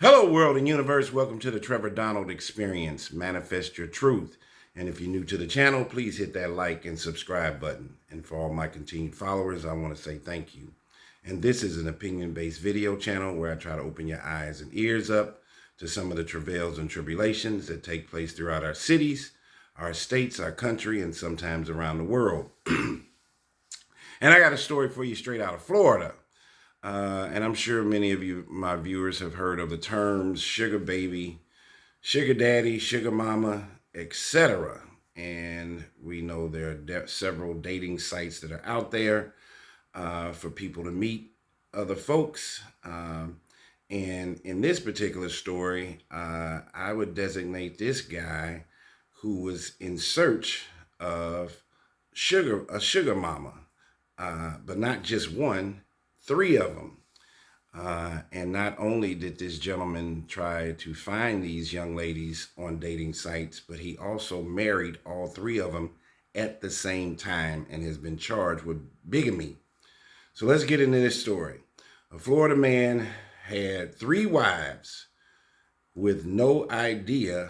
Hello, world and universe. Welcome to the Trevor Donald Experience. Manifest your truth. And if you're new to the channel, please hit that like and subscribe button. And for all my continued followers, I want to say thank you. And this is an opinion-based video channel where I try to open your eyes and ears up to some of the travails and tribulations that take place throughout our cities, our states, our country, and sometimes around the world. And I got a story for you straight out of Florida. And I'm sure many of you, my viewers, have heard of the terms sugar baby, sugar daddy, sugar mama, etc. And we know there are several dating sites that are out there for people to meet other folks. And in this particular story, I would designate this guy who was in search of a sugar mama, but not just one. 3 of them. And not only did this gentleman try to find these young ladies on dating sites, but he also married all 3 of them at the same time and has been charged with bigamy. So let's get into this story. A Florida man had 3 wives with no idea,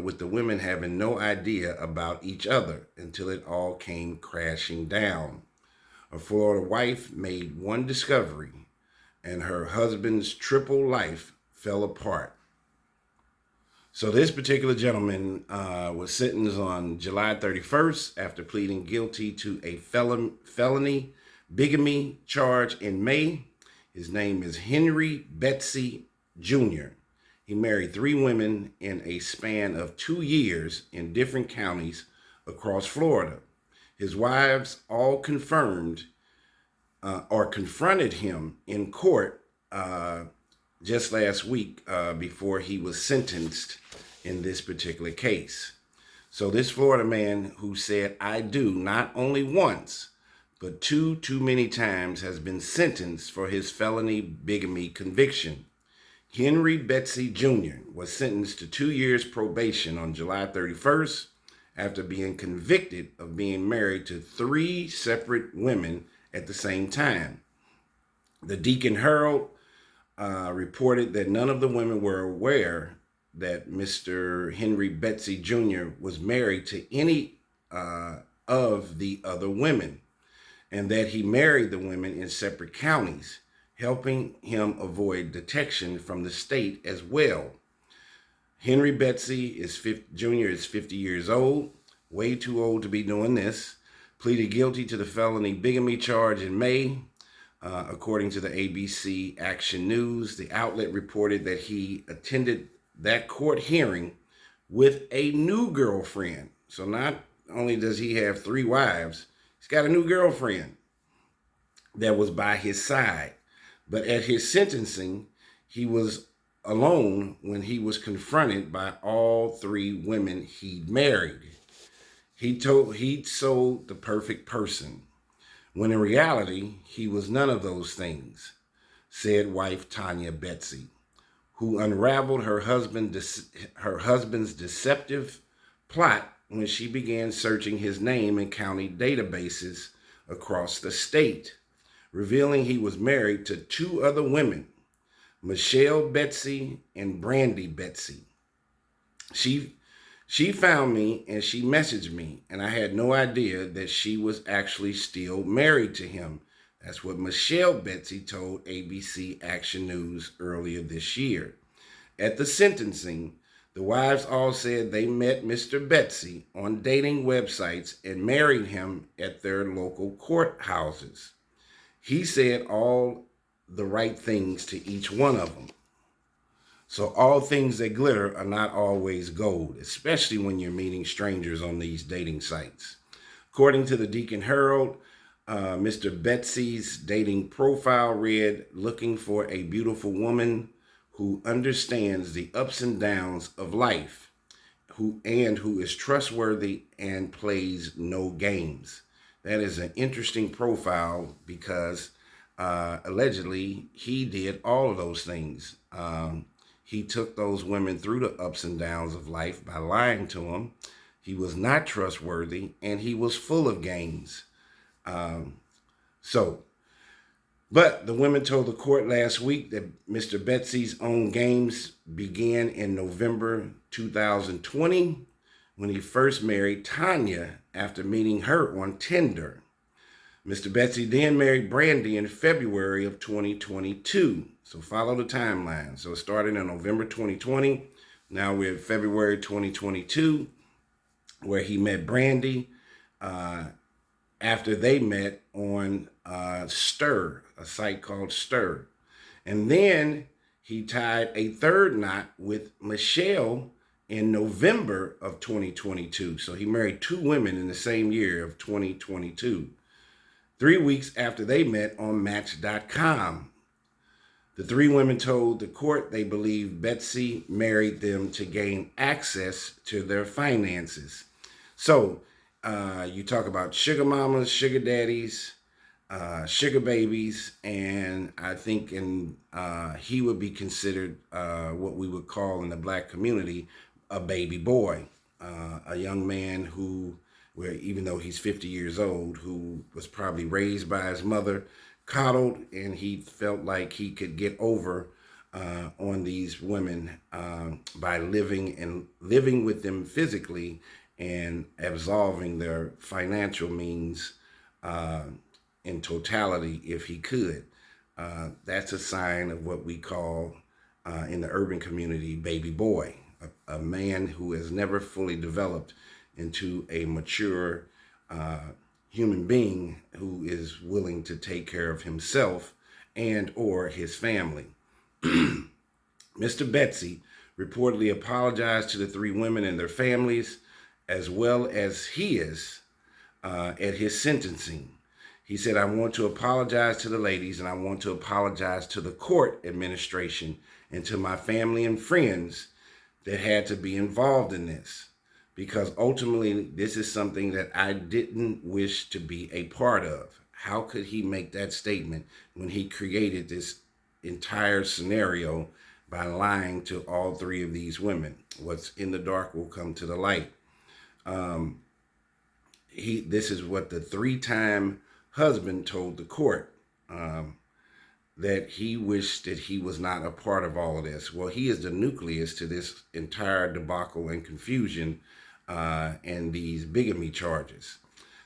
with the women having no idea about each other until it all came crashing down. A Florida wife made one discovery, and her husband's triple life fell apart. So this particular gentleman was sentenced on July 31st after pleading guilty to a felony bigamy charge in May. His name is Henry Betsy Jr. He married 3 women in a span of 2 years in different counties across Florida. His wives all confirmed or confronted him in court just last week before he was sentenced in this particular case. So this Florida man who said "I do" not only once, but too many times has been sentenced for his felony bigamy conviction. Henry Betsy Jr. was sentenced to 2 years probation on July 31st after being convicted of being married to 3 separate women at the same time. The Deacon Herald reported that none of the women were aware that Mr. Henry Betsy Jr. was married to any of the other women, and that he married the women in separate counties, helping him avoid detection from the state as well. Henry Betsy Jr. is 50 years old, way too old to be doing this, pleaded guilty to the felony bigamy charge in May. According to the ABC Action News, the outlet reported that he attended that court hearing with a new girlfriend. So not only does he have 3 wives, he's got a new girlfriend that was by his side. But at his sentencing, he was alone when he was confronted by all 3 women he'd married. He'd sold the perfect person, when in reality, he was none of those things, said wife Tanya Betsy, who unraveled her husband's deceptive plot when she began searching his name in county databases across the state, revealing he was married to 2 other women, Michelle Betsy and Brandy Betsy. She found me and she messaged me, and I had no idea that she was actually still married to him. That's what Michelle Betsy told ABC Action News earlier this year. At the sentencing, the wives all said they met Mr. Betsy on dating websites and married him at their local courthouses. He said all the right things to each one of them. So all things that glitter are not always gold, especially when you're meeting strangers on these dating sites. According to the Deacon Herald, Mr. Betsy's dating profile read, "Looking for a beautiful woman who understands the ups and downs of life, who is trustworthy and plays no games." That is an interesting profile because allegedly he did all of those things. He took those women through the ups and downs of life by lying to them. He was not trustworthy, and he was full of games. So But the women told the court last week that Mr. Betsy's own games began in November 2020 when he first married Tanya after meeting her on Tinder. Mr. Betsy then married Brandy in February of 2022. So follow the timeline. So it started in November 2020. Now we're in February 2022, where he met Brandy after they met on Stir, a site called Stir. And then he tied a third knot with Michelle in November of 2022. So he married two women in the same year of 2022. 3 weeks after they met on Match.com. The three women told the court they believe Betsy married them to gain access to their finances. So you talk about sugar mamas, sugar daddies, sugar babies, and I think he would be considered what we would call in the black community a baby boy, a young man who, where even though he's 50 years old, who was probably raised by his mother, coddled, and he felt like he could get over on these women by living with them physically and absolving their financial means in totality if he could. That's a sign of what we call in the urban community baby boy, a man who has never fully developed into a mature human being who is willing to take care of himself and or his family. Mr. Betsy reportedly apologized to the three women and their families, as well as his, at his sentencing. He said, I want to apologize to the ladies, and I want to apologize to the court administration and to my family and friends that had to be involved in this, because ultimately this is something that I didn't wish to be a part of. How could he make that statement when he created this entire scenario by lying to all three of these women? What's in the dark will come to the light. This is what the three-time husband told the court, that he wished that he was not a part of all of this. Well, he is the nucleus to this entire debacle and confusion and these bigamy charges.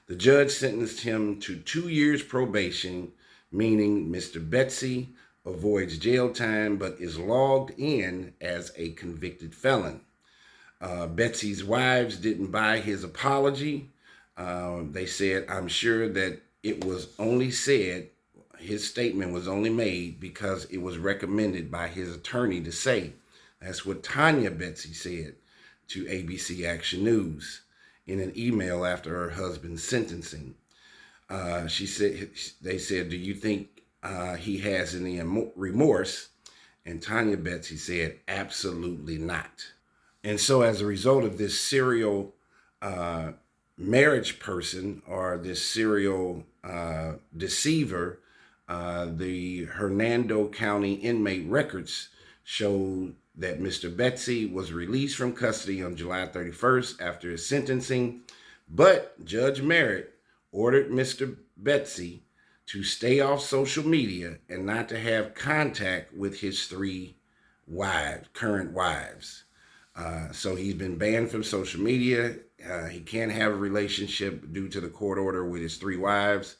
The judge sentenced him to 2 years probation, meaning Mr. Betsy avoids jail time but is logged in as a convicted felon. Betsy's wives didn't buy his apology. They said, I'm sure that it was only said, his statement was only made because it was recommended by his attorney to say. That's what Tanya Betsy said to ABC Action News in an email after her husband's sentencing. She said, they said, do you think he has any remorse? And Tanya Betsy said, absolutely not. And so as a result of this serial marriage person, or this serial deceiver, the Hernando County inmate records showed that Mr. Betsy was released from custody on July 31st after his sentencing, but Judge Merritt ordered Mr. Betsy to stay off social media and not to have contact with his three current wives. So he's been banned from social media. He can't have a relationship due to the court order with his three wives.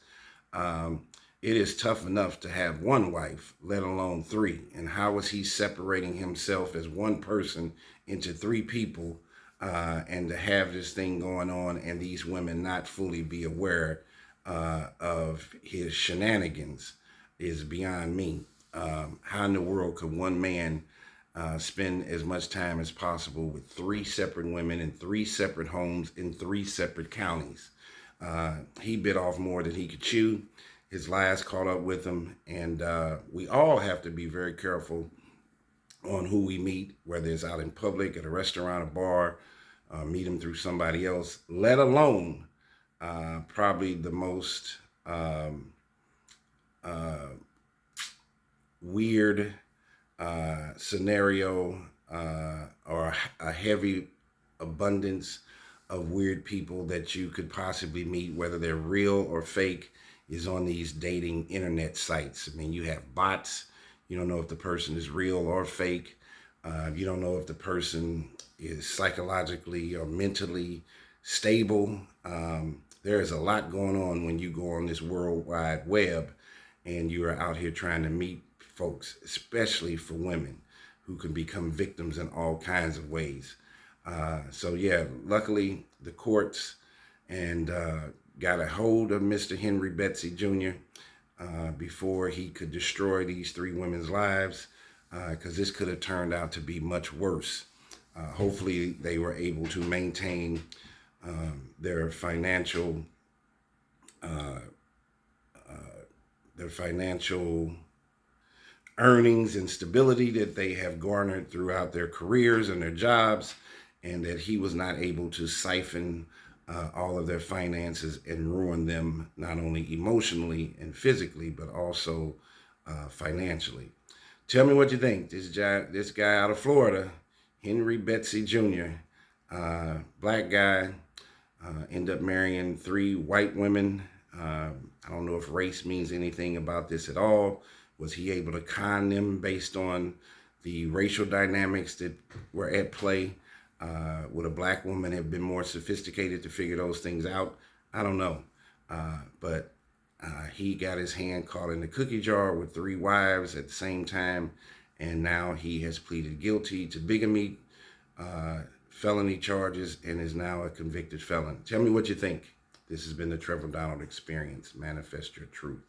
It is tough enough to have one wife, let alone three. And how is he separating himself as one person into three people, and to have this thing going on and these women not fully be aware of his shenanigans is beyond me. How in the world could one man spend as much time as possible with three separate women in three separate homes in three separate counties? He bit off more than he could chew. His lies caught up with him, and we all have to be very careful on who we meet, whether it's out in public, at a restaurant, a bar, meet him through somebody else, let alone probably the most weird scenario or a heavy abundance of weird people that you could possibly meet, whether they're real or fake, is on these dating internet sites. I mean, you have bots. You don't know if the person is real or fake. You don't know if the person is psychologically or mentally stable. There is a lot going on when you go on this World Wide Web and you are out here trying to meet folks, especially for women who can become victims in all kinds of ways. So yeah, luckily the courts and got a hold of Mr. Henry Betsy Jr. Before he could destroy these three women's lives, because this could have turned out to be much worse. Hopefully they were able to maintain their financial earnings and stability that they have garnered throughout their careers and their jobs, and that he was not able to siphon all of their finances and ruin them not only emotionally and physically, but also financially. Tell me what you think. This guy out of Florida, Henry Betsy Jr., black guy, ended up marrying three white women. I don't know if race means anything about this at all. Was he able to con them based on the racial dynamics that were at play? Would a black woman have been more sophisticated to figure those things out? I don't know. But he got his hand caught in the cookie jar with three wives at the same time. And now he has pleaded guilty to bigamy, felony charges, and is now a convicted felon. Tell me what you think. This has been the Trevor Donald Experience. Manifest your truth.